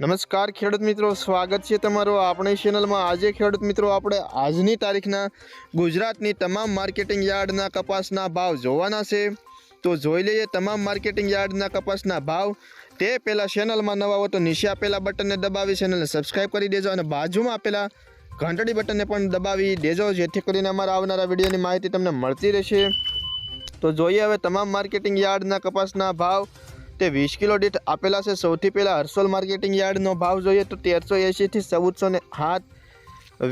નમસ્કાર ખેડૂત મિત્રો, સ્વાગત છે તમારો આપણી ચેનલમાં। આજે ખેડૂત મિત્રો આપણે આજની તારીખના ગુજરાતની તમામ માર્કેટિંગ યાર્ડના કપાસના ભાવ જોવાના છે। તો જોઈ લઈએ તમામ માર્કેટિંગ યાર્ડના કપાસના ભાવ। તે પહેલાં ચેનલમાં નવા હો તો નીચે આપેલા બટનને દબાવી ચેનલને સબસ્ક્રાઈબ કરી દેજો અને બાજુમાં આપેલા ઘંટડી બટનને પણ દબાવી દેજો, જેથી કરીને અમારા આવનારા વિડીયોની માહિતી તમને મળતી રહેશે। તો જોઈએ હવે તમામ માર્કેટિંગ યાર્ડના કપાસના ભાવ તે 20 કિલો દીઠ આપેલા છે। સૌથી પહેલાં હર્સોલ માર્કેટિંગ યાર્ડનો ભાવ જોઈએ તો 1380 થી 1407,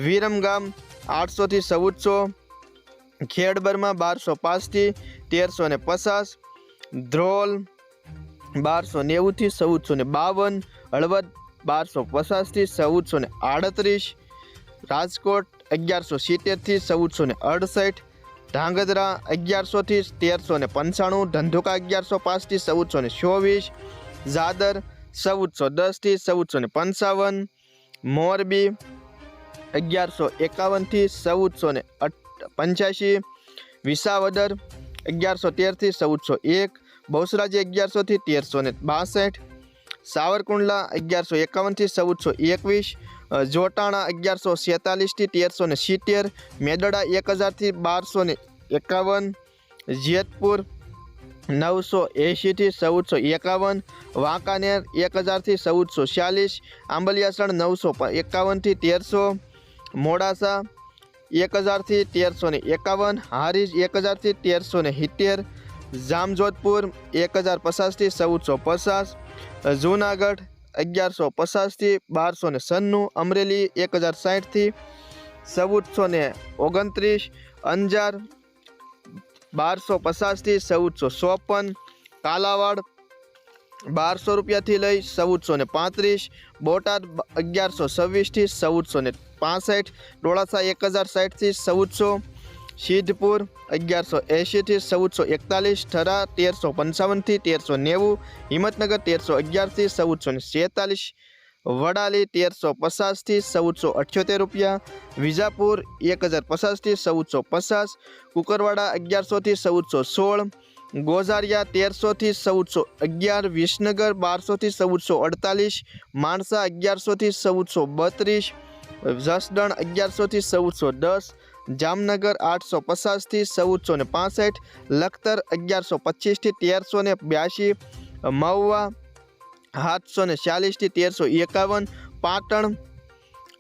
વિરમગામ 800 થી 1400, ખેડબરમાં 1205 થી 1350, ધ્રોલ 1290 થી 1452, હળવદ 1250 થી 1438, રાજકોટ 1170 થી 1468, ધાંગધ્રા 1100 થી 1395, ધંધુકા 1105 થી 1424, ઝાદર 1410 થી 1455, મોરબી 1151 થી 1485, વિસાવદર 1113 થી 1401, બહુચરાજી 1100 થી 1362, સાવરકુંડલા 1151 થી 1421, જોટાણા 1146 થી 1370, મેદડા 1000 થી 1251, જેતપુર 980 થી 1451, વાંકાનેર 1000 થી 1440, આંબલિયાસણ 951 થી 1300, મોડાસા 1000 થી 1351, હારીજ 1000 થી 1370, જામજોધપુર 1050 થી 1450, જૂનાગઢ 1150 થી 1296, અમરેલી 1060 થી 1429, અંજાર 1250 થી 1454, કાલાવાડ 1200 રૂપિયાથી લઈ 1435, બોટાદ 1126 થી 1465, ડોળાસા 1060 થી 1400, સિદ્ધપુર 1180 થી 1441, થરા 1355 થી 1390, હિંમતનગર 1311 થી 1446, વડાલી 1350 થી 1478 રૂપિયા, વિજાપુર 1050 થી 1450, કુકરવાડા 1100 થી 1416, ગોઝારિયા 1300 થી 1411, વિસનગર 1200 થી 1448, માણસા 1100 થી 1432, જસદણ 1100 થી 1410, જામનગર 850 થી 1465, લખતર 1125 થી 1382, મહુવા 740 થી 1351, પાટણ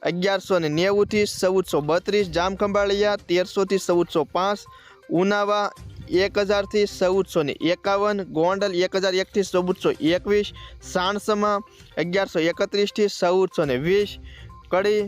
1190 થી 1432, જામખંભાળિયા 1300 થી 1405, ઉનાવા 1000 થી 1451, ગોંડલ 1001 થી 1421, સાણસમા 1131 થી 1420, કડી